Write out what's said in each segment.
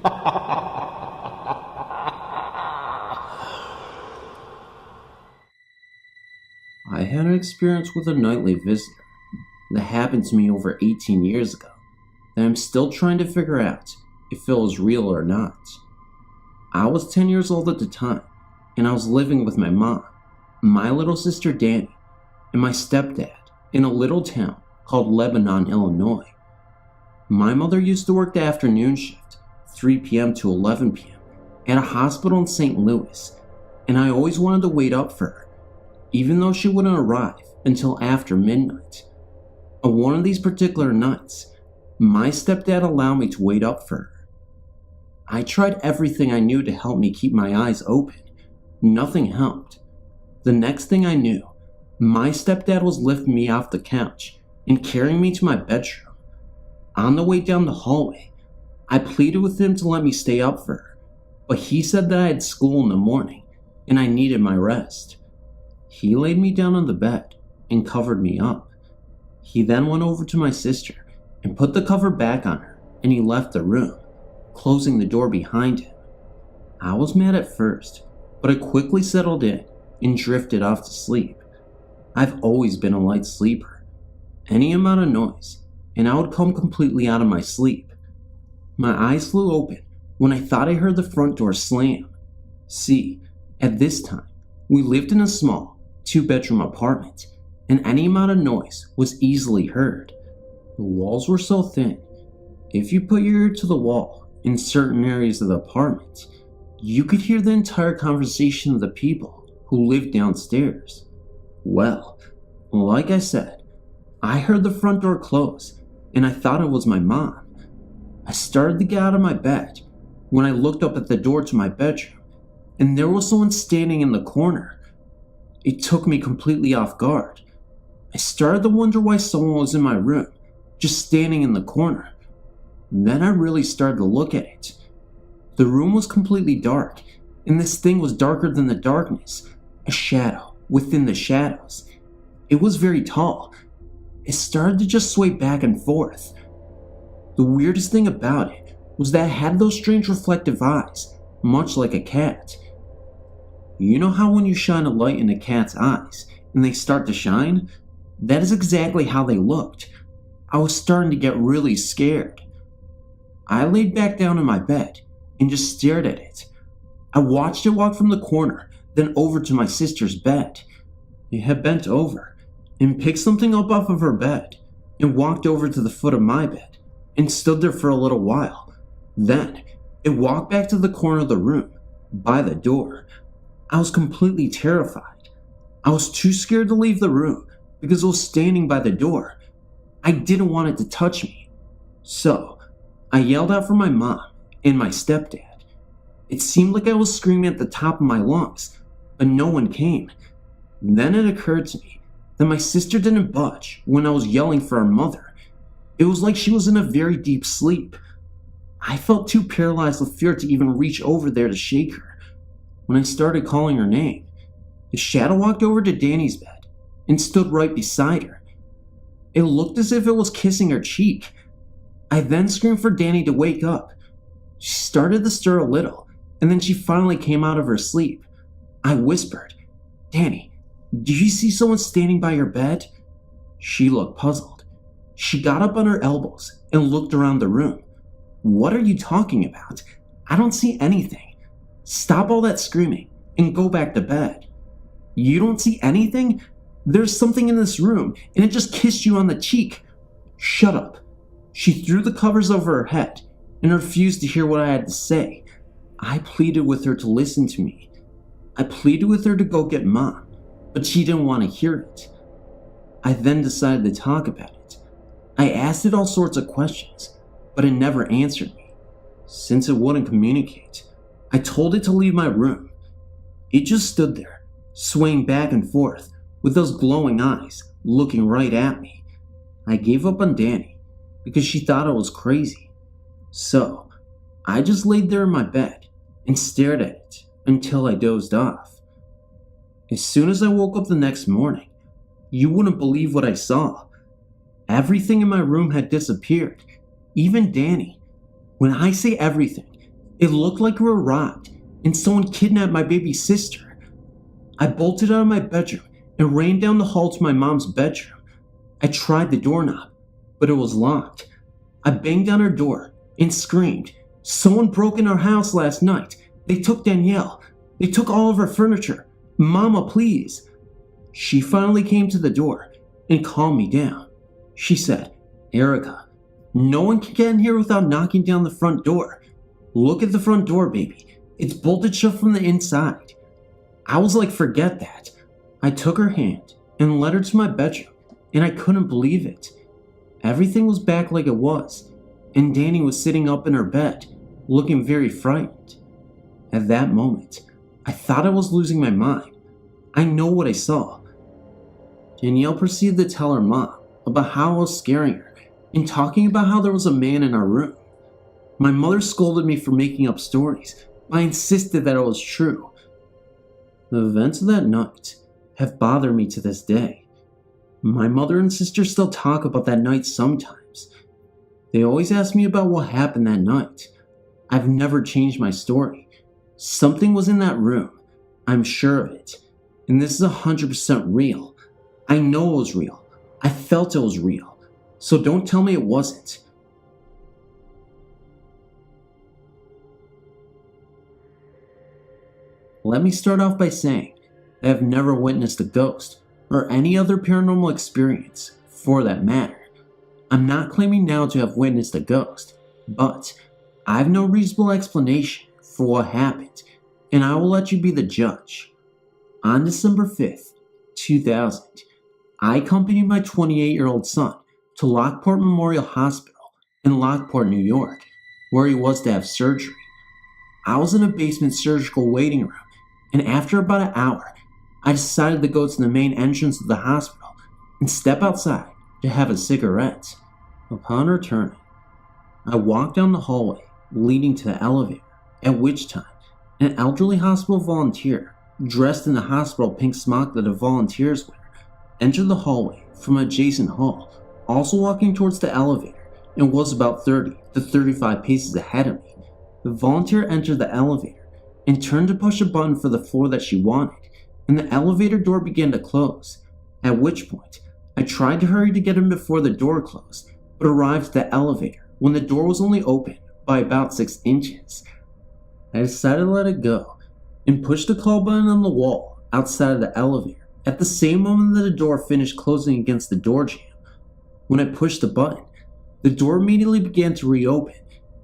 I had an experience with a nightly visitor that happened to me over 18 years ago that I'm still trying to figure out if it was real or not. I was 10 years old at the time, and I was living with my mom, my little sister Danny, and my stepdad in a little town called Lebanon, Illinois. My mother used to work the afternoon shift, 3 p.m. to 11 p.m., at a hospital in St. Louis, and I always wanted to wait up for her, even though she wouldn't arrive until after midnight. On one of these particular nights, my stepdad allowed me to wait up for her. I tried everything I knew to help me keep my eyes open. Nothing helped. The next thing I knew, my stepdad was lifting me off the couch and carrying me to my bedroom. On the way down the hallway, I pleaded with him to let me stay up for her, but he said that I had school in the morning and I needed my rest. He laid me down on the bed and covered me up. He then went over to my sister and put the cover back on her, and he left the room, closing the door behind him. I was mad at first, but I quickly settled in and drifted off to sleep. I've always been a light sleeper. Any amount of noise, and I would come completely out of my sleep. My eyes flew open when I thought I heard the front door slam. See, at this time, we lived in a small, 2-bedroom apartment, and any amount of noise was easily heard. The walls were so thin, if you put your ear to the wall in certain areas of the apartment, you could hear the entire conversation of the people who lived downstairs. Well, like I said, I heard the front door close, and I thought it was my mom. I started to get out of my bed when I looked up at the door to my bedroom, and there was someone standing in the corner. It took me completely off guard. I started to wonder why someone was in my room, just standing in the corner. Then I really started to look at it. The room was completely dark, and this thing was darker than the darkness, a shadow within the shadows. It was very tall. It started to just sway back and forth. The weirdest thing about it was that it had those strange reflective eyes, much like a cat. You know how when you shine a light in a cat's eyes and they start to shine? That is exactly how they looked. I was starting to get really scared. I laid back down in my bed and just stared at it. I watched it walk from the corner, then over to my sister's bed. It had bent over and picked something up off of her bed and walked over to the foot of my bed and stood there for a little while. Then it walked back to the corner of the room, by the door. I was completely terrified. I was too scared to leave the room because it was standing by the door. I didn't want it to touch me. So I yelled out for my mom and my stepdad. It seemed like I was screaming at the top of my lungs, but no one came. Then it occurred to me that my sister didn't budge when I was yelling for her mother. It was like she was in a very deep sleep. I felt too paralyzed with fear to even reach over there to shake her. When I started calling her name, the shadow walked over to Danny's bed and stood right beside her. It looked as if it was kissing her cheek. I then screamed for Danny to wake up. She started to stir a little, and then she finally came out of her sleep. I whispered, "Danny, do you see someone standing by your bed?" She looked puzzled. She got up on her elbows and looked around the room. "What are you talking about? I don't see anything. Stop all that screaming and go back to bed." "You don't see anything? There's something in this room, and it just kissed you on the cheek." "Shut up." She threw the covers over her head and refused to hear what I had to say. I pleaded with her to listen to me. I pleaded with her to go get Mom, but she didn't want to hear it. I then decided to talk about it. I asked it all sorts of questions, but it never answered me. Since it wouldn't communicate, I told it to leave my room. It just stood there, swaying back and forth, with those glowing eyes looking right at me. I gave up on Danny because she thought I was crazy. So, I just laid there in my bed and stared at it until I dozed off. As soon as I woke up the next morning, you wouldn't believe what I saw. Everything in my room had disappeared, even Danny. When I say everything, It looked like we were robbed and someone kidnapped my baby sister. I bolted out of my bedroom and ran down the hall to my mom's bedroom. I tried the doorknob, but it was locked. I banged on her door and screamed, "Someone broke in our house last night. They took Danielle. They took all of her furniture. Mama, please." She finally came to the door and calmed me down. She said, "Erica, no one can get in here without knocking down the front door. Look at the front door, baby. It's bolted shut from the inside." I was like, forget that. I took her hand and led her to my bedroom, and I couldn't believe it. Everything was back like it was, and Danny was sitting up in her bed, looking very frightened. At that moment, I thought I was losing my mind. I know what I saw. Danielle proceeded to tell her mom about how I was scaring her and talking about how there was a man in our room. My mother scolded me for making up stories, but I insisted that it was true. The events of that night have bothered me to this day. My mother and sister still talk about that night sometimes. They always ask me about what happened that night. I've never changed my story. Something was in that room. I'm sure of it. And this is 100% real. I know it was real. I felt it was real. So don't tell me it wasn't. Let me start off by saying that I've never witnessed a ghost or any other paranormal experience, for that matter. I'm not claiming now to have witnessed a ghost, but I have no reasonable explanation for what happened, and I will let you be the judge. On December 5th, 2000, I accompanied my 28-year-old son to Lockport Memorial Hospital in Lockport, New York, where he was to have surgery. I was in a basement surgical waiting room, and after about an hour, I decided to go to the main entrance of the hospital and step outside to have a cigarette. Upon returning, I walked down the hallway leading to the elevator, at which time an elderly hospital volunteer, dressed in the hospital pink smock that the volunteers wear, entered the hallway from an adjacent hall, also walking towards the elevator, and was about 30 to 35 paces ahead of me. The volunteer entered the elevator and turned to push a button for the floor that she wanted, and the elevator door began to close, at which point I tried to hurry to get in before the door closed, but arrived at the elevator when the door was only open by about 6 inches. I decided to let it go and pushed the call button on the wall outside of the elevator at the same moment that the door finished closing against the door jamb. When I pushed the button, the door immediately began to reopen,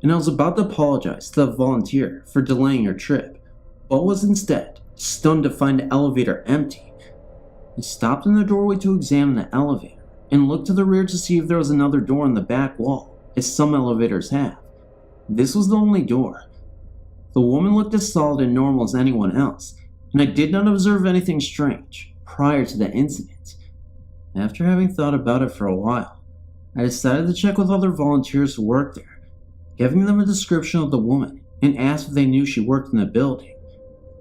and I was about to apologize to the volunteer for delaying her trip, but was instead stunned to find the elevator empty. I stopped in the doorway to examine the elevator and looked to the rear to see if there was another door in the back wall, as some elevators have. This was the only door. The woman looked as solid and normal as anyone else, and I did not observe anything strange prior to the incident. After having thought about it for a while, I decided to check with other volunteers who worked there, giving them a description of the woman and asked if they knew she worked in the building.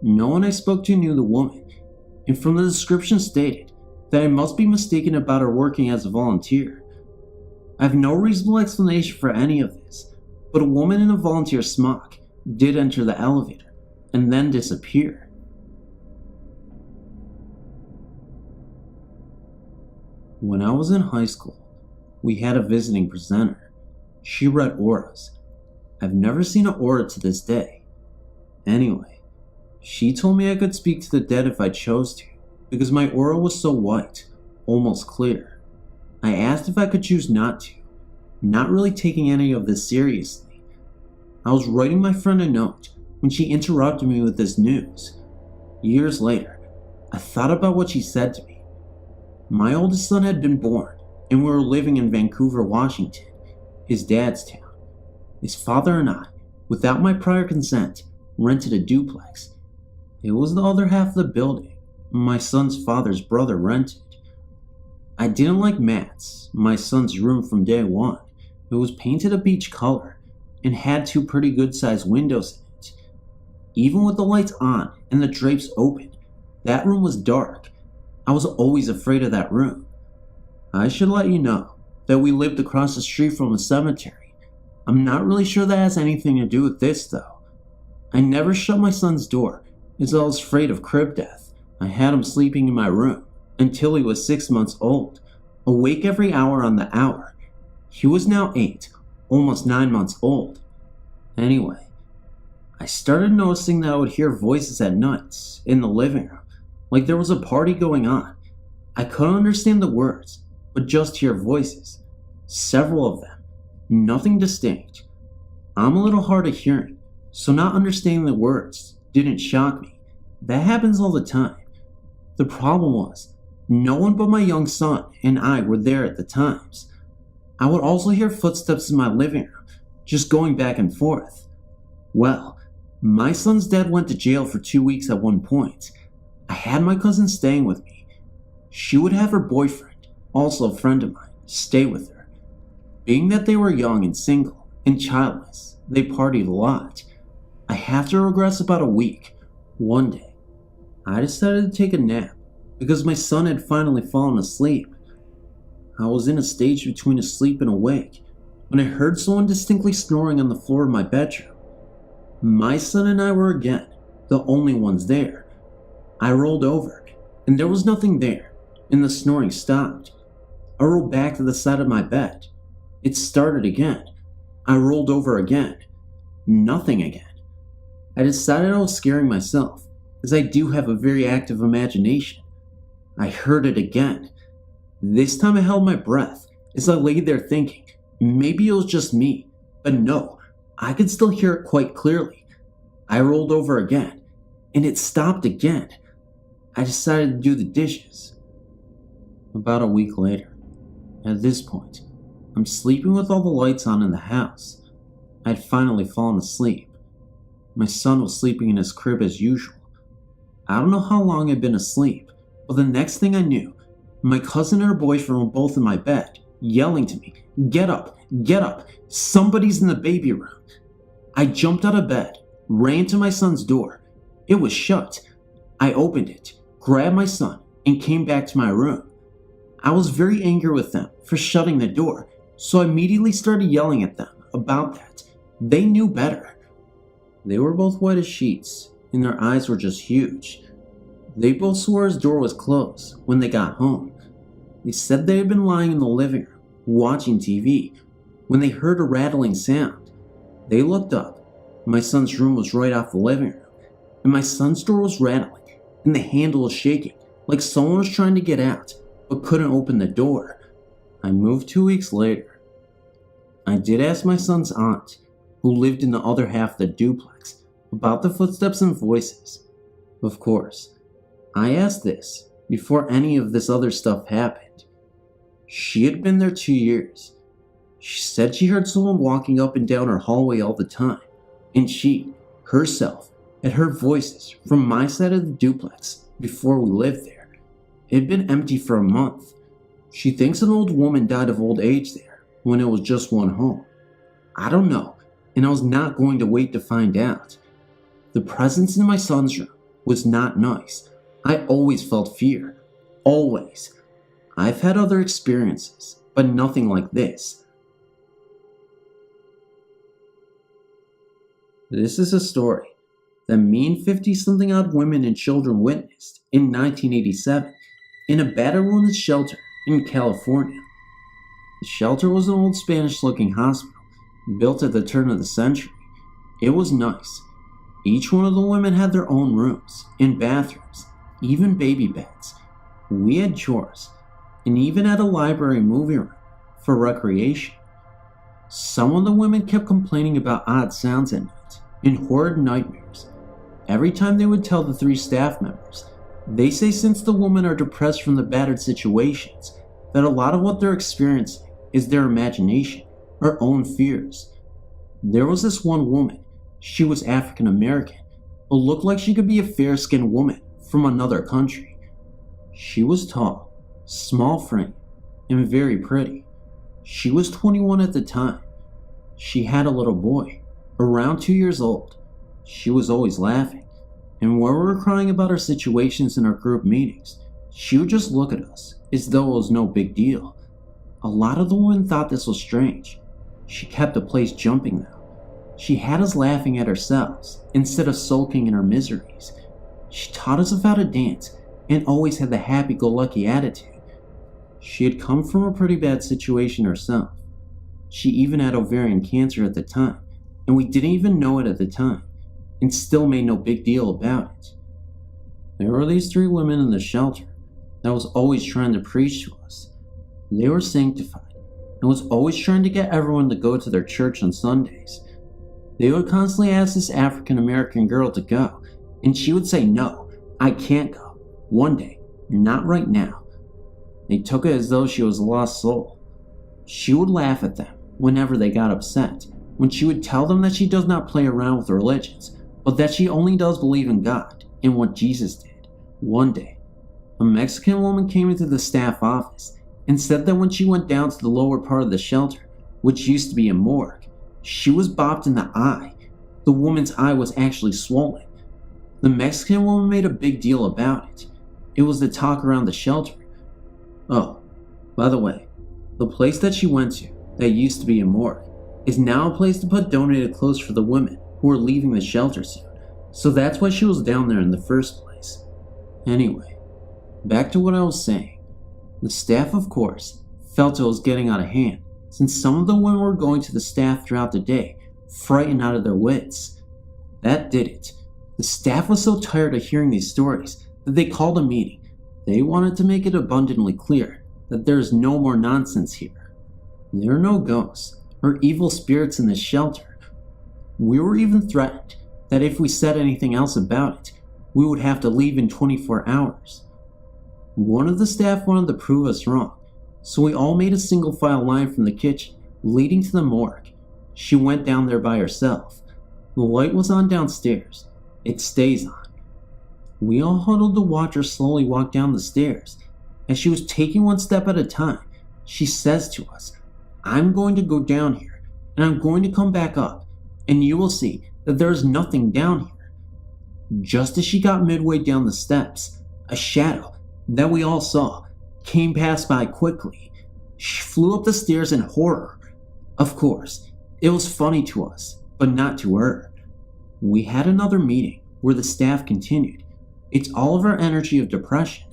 No one I spoke to knew the woman, and from the description stated that I must be mistaken about her working as a volunteer. I have no reasonable explanation for any of this, but a woman in a volunteer smock did enter the elevator and then disappear. When I was in high school, we had a visiting presenter. She read auras. I've never seen an aura to this day. Anyway, she told me I could speak to the dead if I chose to, because my aura was so white, almost clear. I asked if I could choose not to, not really taking any of this seriously. I was writing my friend a note when she interrupted me with this news. Years later, I thought about what she said to me. My oldest son had been born, and we were living in Vancouver, Washington, his dad's town. His father and I, without my prior consent, rented a duplex. It was the other half of the building my son's father's brother rented. I didn't like Matt's, my son's room, from day one. It was painted a peach color and had 2 pretty good-sized windows in it. Even with the lights on and the drapes open, that room was dark. I was always afraid of that room. I should let you know that we lived across the street from a cemetery. I'm not really sure that has anything to do with this, though. I never shut my son's door as I was afraid of crib death. I had him sleeping in my room until he was 6 months old, awake every hour on the hour. He was now 8, almost 9 months old. Anyway, I started noticing that I would hear voices at nights in the living room, like there was a party going on. I couldn't understand the words, but just hear voices. Several of them, nothing distinct. I'm a little hard of hearing, so not understanding the words didn't shock me. That happens all the time. The problem was, no one but my young son and I were there at the times. I would also hear footsteps in my living room, just going back and forth. Well, my son's dad went to jail for 2 weeks at one point. I had my cousin staying with me. She would have her boyfriend, also a friend of mine, stay with her. Being that they were young and single and childless, they partied a lot. I have to regress about a week. One day, I decided to take a nap because my son had finally fallen asleep. I was in a stage between asleep and awake when I heard someone distinctly snoring on the floor of my bedroom. My son and I were again the only ones there. I rolled over, and there was nothing there, and the snoring stopped. I rolled back to the side of my bed. It started again. I rolled over again. Nothing again. I decided I was scaring myself, as I do have a very active imagination. I heard it again. This time I held my breath as I lay there thinking, maybe it was just me, but no, I could still hear it quite clearly. I rolled over again, and it stopped again. I decided to do the dishes. About a week later, at this point, I'm sleeping with all the lights on in the house. I had finally fallen asleep. My son was sleeping in his crib as usual. I don't know how long I'd been asleep, but the next thing I knew, my cousin and her boyfriend were both in my bed, yelling to me, get up, somebody's in the baby room. I jumped out of bed, ran to my son's door. It was shut. I opened it, grabbed my son, and came back to my room. I was very angry with them for shutting the door, so I immediately started yelling at them about that. They knew better. They were both white as sheets, and their eyes were just huge. They both swore his door was closed when they got home. They said they had been lying in the living room, watching TV, when they heard a rattling sound. They looked up. My son's room was right off the living room, and my son's door was rattling, and the handle was shaking, like someone was trying to get out, but couldn't open the door. I moved 2 weeks later. I did ask my son's aunt, who lived in the other half of the duplex, about the footsteps and voices. Of course, I asked this before any of this other stuff happened. She had been there 2 years. She said she heard someone walking up and down her hallway all the time, and she, herself, had heard voices from my side of the duplex before we lived there. It had been empty for a month. She thinks an old woman died of old age there when it was just one home. I don't know, and I was not going to wait to find out. The presence in my son's room was not nice. I always felt fear. Always. I've had other experiences, but nothing like this. This is a story that me and 50-something odd women and children witnessed in 1987 in a battered women's shelter in California. The shelter was an old Spanish-looking hospital built at the turn of the century. It was nice. Each one of the women had their own rooms and bathrooms, even baby beds. We had chores, and even had a library and movie room for recreation. Some of the women kept complaining about odd sounds at night and horrid nightmares. Every time they would tell the 3 staff members, they say since the women are depressed from the battered situations, that a lot of what they're experiencing is their imagination, or own fears. There was this one woman. She was African American, but looked like she could be a fair-skinned woman from another country. She was tall, small frame, and very pretty. She was 21 at the time. She had a little boy, around 2 years old. She was always laughing, and when we were crying about our situations in our group meetings, she would just look at us as though it was no big deal. A lot of the women thought this was strange. She kept the place jumping though. She had us laughing at ourselves instead of sulking in our miseries. She taught us how to dance and always had the happy-go-lucky attitude. She had come from a pretty bad situation herself. She even had ovarian cancer at the time, and we didn't even know it at the time, and still made no big deal about it. There were these 3 women in the shelter that was always trying to preach to us. They were sanctified and was always trying to get everyone to go to their church on Sundays. They would constantly ask this African American girl to go, and she would say, "No, I can't go. One day, not right now." They took it as though she was a lost soul. She would laugh at them whenever they got upset, when she would tell them that she does not play around with religions, but that she only does believe in God and what Jesus did. One day, a Mexican woman came into the staff office and said that when she went down to the lower part of the shelter, which used to be a morgue, she was bopped in the eye. The woman's eye was actually swollen. The Mexican woman made a big deal about it. It was the talk around the shelter. Oh, by the way, the place that she went to, that used to be a morgue, is now a place to put donated clothes for the women who are leaving the shelter soon. So that's why she was down there in the first place. Anyway, back to what I was saying. The staff, of course, felt it was getting out of hand, since some of the women were going to the staff throughout the day, frightened out of their wits. That did it. The staff was so tired of hearing these stories that they called a meeting. They wanted to make it abundantly clear that there is no more nonsense here. There are no ghosts or evil spirits in this shelter. We were even threatened that if we said anything else about it, we would have to leave in 24 hours. One of the staff wanted to prove us wrong, so we all made a single file line from the kitchen leading to the morgue. She went down there by herself. The light was on downstairs. It stays on. We all huddled to watch her slowly walk down the stairs. As she was taking one step at a time, she says to us, "I'm going to go down here, and I'm going to come back up, and you will see that there is nothing down here." Just as she got midway down the steps, a shadow that we all saw came past by quickly. She flew up the stairs in horror. Of course, it was funny to us, but not to her. We had another meeting where the staff continued. It's all of our energy of depression.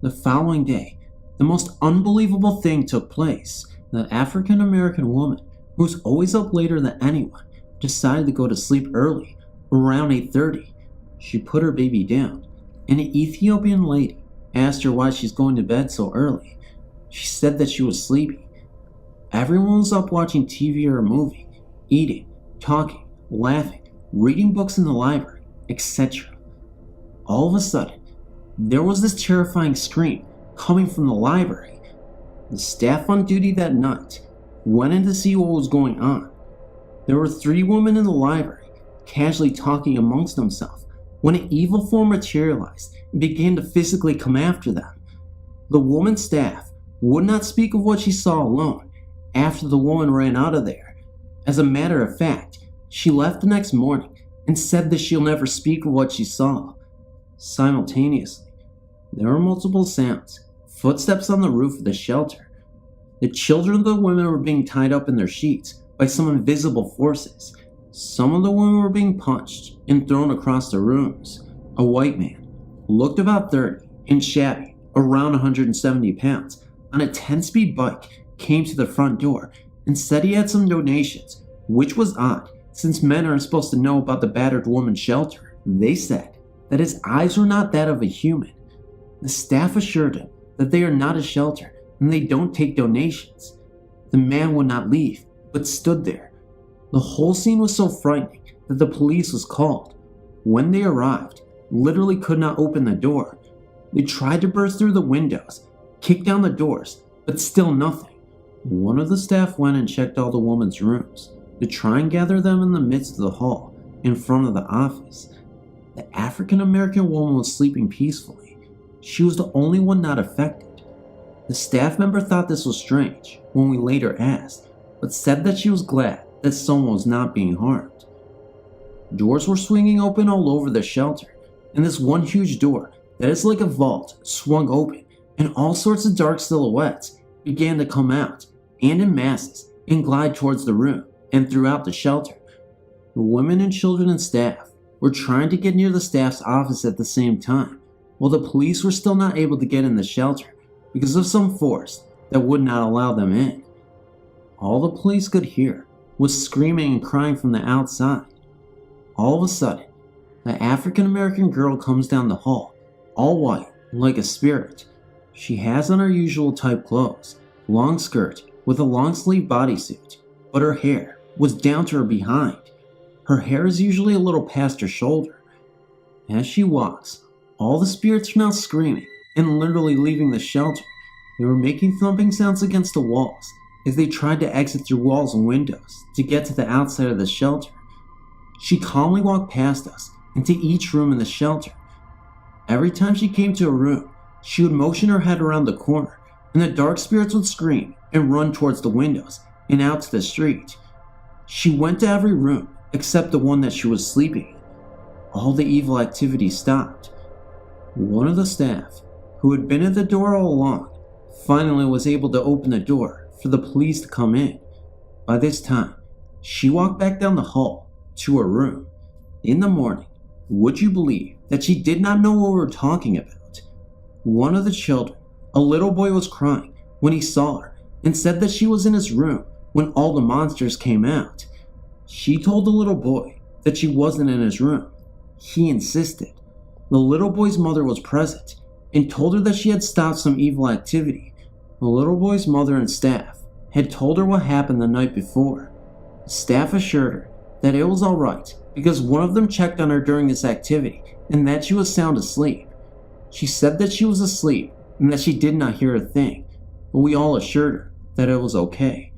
The following day, the most unbelievable thing took place. The African American woman, who was always up later than anyone, decided to go to sleep early, around 8:30. She put her baby down, and an Ethiopian lady asked her why she's going to bed so early. She said that she was sleepy. Everyone was up watching TV or a movie, eating, talking, laughing, reading books in the library, etc. All of a sudden, there was this terrifying scream coming from the library. The staff on duty that night went in to see what was going on. There were 3 women in the library, casually talking amongst themselves, when an evil form materialized and began to physically come after them. The woman's staff would not speak of what she saw alone after the woman ran out of there. As a matter of fact, she left the next morning and said that she'll never speak of what she saw. Simultaneously, there were multiple sounds, footsteps on the roof of the shelter. The children of the women were being tied up in their sheets by some invisible forces. Some of the women were being punched and thrown across the rooms. A white man, looked about 30 and shabby, around 170 pounds, on a 10-speed bike came to the front door and said he had some donations, which was odd since men aren't supposed to know about the battered woman's shelter. They said that his eyes were not that of a human. The staff assured him that they are not a shelter and they don't take donations. The man would not leave, but stood there. The whole scene was so frightening that the police was called. When they arrived, literally could not open the door. They tried to burst through the windows, kick down the doors, but still nothing. One of the staff went and checked all the women's rooms to try and gather them in the midst of the hall, in front of the office. The African American woman was sleeping peacefully. She was the only one not affected. The staff member thought this was strange when we later asked, but said that she was glad that someone was not being harmed. Doors were swinging open all over the shelter, and this one huge door that is like a vault swung open, and all sorts of dark silhouettes began to come out, and in masses, and glide towards the room and throughout the shelter. The women and children and staff were trying to get near the staff's office at the same time, while the police were still not able to get in the shelter because of some force that would not allow them in. All the police could hear was screaming and crying from the outside. All of a sudden, an African-American girl comes down the hall, all white, like a spirit. She has on her usual type clothes, long skirt with a long sleeve bodysuit, but her hair was down to her behind. Her hair is usually a little past her shoulder. As she walks, all the spirits are now screaming and literally leaving the shelter. They were making thumping sounds against the walls as they tried to exit through walls and windows to get to the outside of the shelter. She calmly walked past us into each room in the shelter. Every time she came to a room, she would motion her head around the corner, and the dark spirits would scream and run towards the windows and out to the street. She went to every room except the one that she was sleeping in. All the evil activity stopped. One of the staff, who had been at the door all along, finally was able to open the door for the police to come in. By this time, she walked back down the hall to her room. In the morning, would you believe that she did not know what we were talking about? One of the children, a little boy, was crying when he saw her and said that she was in his room when all the monsters came out. She told the little boy that she wasn't in his room. He insisted. The little boy's mother was present and told her that she had stopped some evil activity. The little boy's mother and staff had told her what happened the night before. The staff assured her that it was alright because one of them checked on her during this activity and that she was sound asleep. She said that she was asleep and that she did not hear a thing, but we all assured her that it was okay.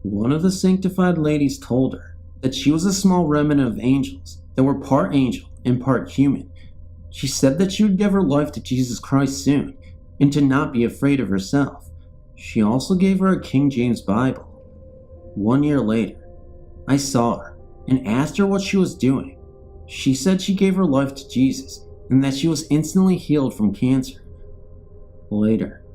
One of the sanctified ladies told her that she was a small remnant of angels that were part angel and part human. She said that she would give her life to Jesus Christ soon and to not be afraid of herself. She also gave her a King James Bible. 1 year later, I saw her and asked her what she was doing. She said she gave her life to Jesus and that she was instantly healed from cancer. Later,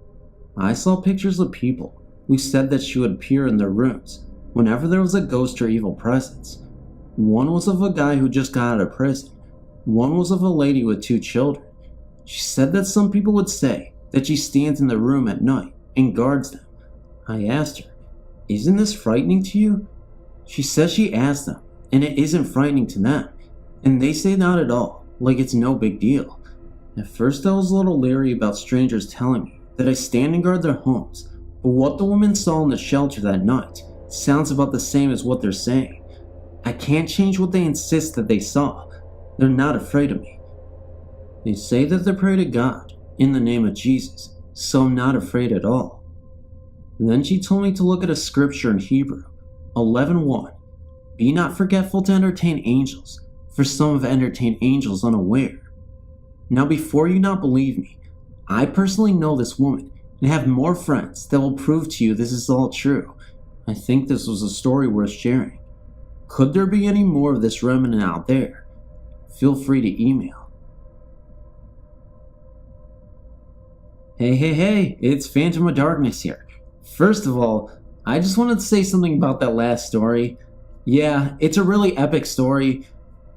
I saw pictures of people who said that she would appear in their rooms whenever there was a ghost or evil presence. One was of a guy who just got out of prison. One was of a lady with 2 children. She said that some people would say that she stands in the room at night and guards them. I asked her, "Isn't this frightening to you?" She says she asked them, and it isn't frightening to them, and they say not at all, like it's no big deal. At first I was a little leery about strangers telling me that I stand and guard their homes, but what the women saw in the shelter that night sounds about the same as what they're saying. I can't change what they insist that they saw. They're not afraid of me. They say that they pray to God in the name of Jesus, so I'm not afraid at all. Then she told me to look at a scripture in Hebrew 11:1. Be not forgetful to entertain angels, for some have entertained angels unaware. Now before you not believe me, I personally know this woman and have more friends that will prove to you this is all true. I think this was a story worth sharing. Could there be any more of this remnant out there? Feel free to email. Hey, it's Phantom of Darkness here. First of all, I just wanted to say something about that last story. Yeah, it's a really epic story,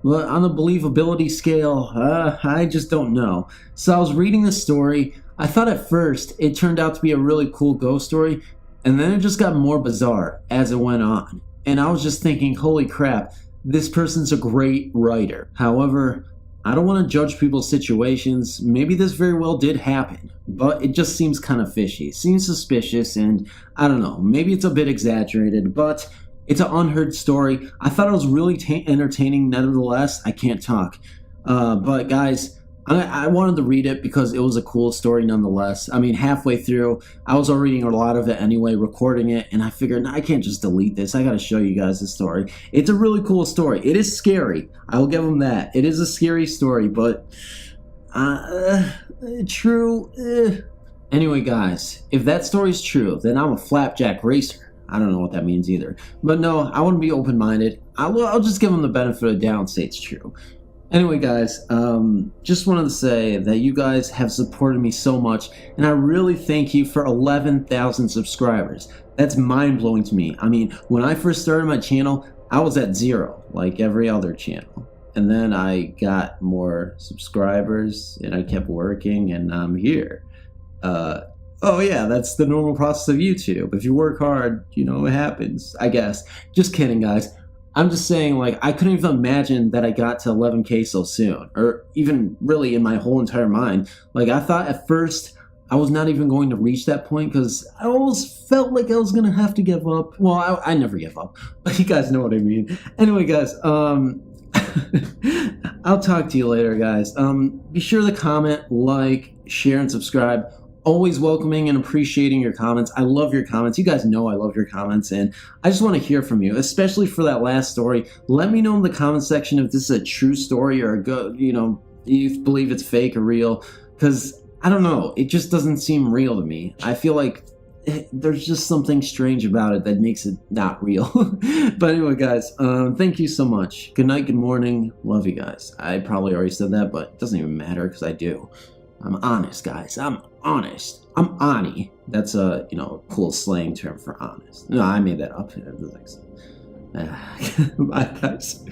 but on the believability scale, I just don't know. So I was reading this story. I thought at first it turned out to be a really cool ghost story, and then it just got more bizarre as it went on. And I was just thinking, holy crap, this person's a great writer. However, I don't want to judge people's situations. Maybe this very well did happen, but it just seems kind of fishy. It seems suspicious, and I don't know, maybe it's a bit exaggerated, but it's an unheard story. I thought it was really entertaining. Nevertheless, I can't talk. But guys, I wanted to read it because it was a cool story nonetheless. I mean, halfway through, I was already reading a lot of it anyway, recording it, and I figured, I can't just delete this. I gotta show you guys the story. It's a really cool story. It is scary. I will give them that. It is a scary story, but true. Anyway, guys, if that story's true, then I'm a flapjack racer. I don't know what that means either. But no, I want to be open-minded. I'll just give them the benefit of the doubt and say it's true. Anyway, guys, just wanted to say that you guys have supported me so much, and I really thank you for 11,000 subscribers. That's mind-blowing to me. I mean, when I first started my channel, I was at 0, like every other channel. And then I got more subscribers, and I kept working, and I'm here. Oh yeah, that's the normal process of YouTube. If you work hard, it happens, I guess. Just kidding, guys. I'm just saying, like, I couldn't even imagine that I got to 11K so soon, or even really in my whole entire mind. Like, I thought at first I was not even going to reach that point because I almost felt like I was gonna have to give up. Well, I never give up, but you guys know what I mean. Anyway, guys, I'll talk to you later, guys. Be sure to comment, like, share, and subscribe. Always welcoming and appreciating your comments. I love your comments. You guys know I love your comments, and I just want to hear from you, especially for that last story. Let me know in the comment section if this is a true story or a good, you believe it's fake or real, because I don't know. It just doesn't seem real to me. I feel like there's just something strange about it that makes it not real. But anyway, guys, thank you so much. Good night, good morning. Love you guys. I probably already said that, but it doesn't even matter because I do. I'm honest, guys. I'm honest. I'm Ani. That's a, cool slang term for honest. No, I made that up. Bye, guys.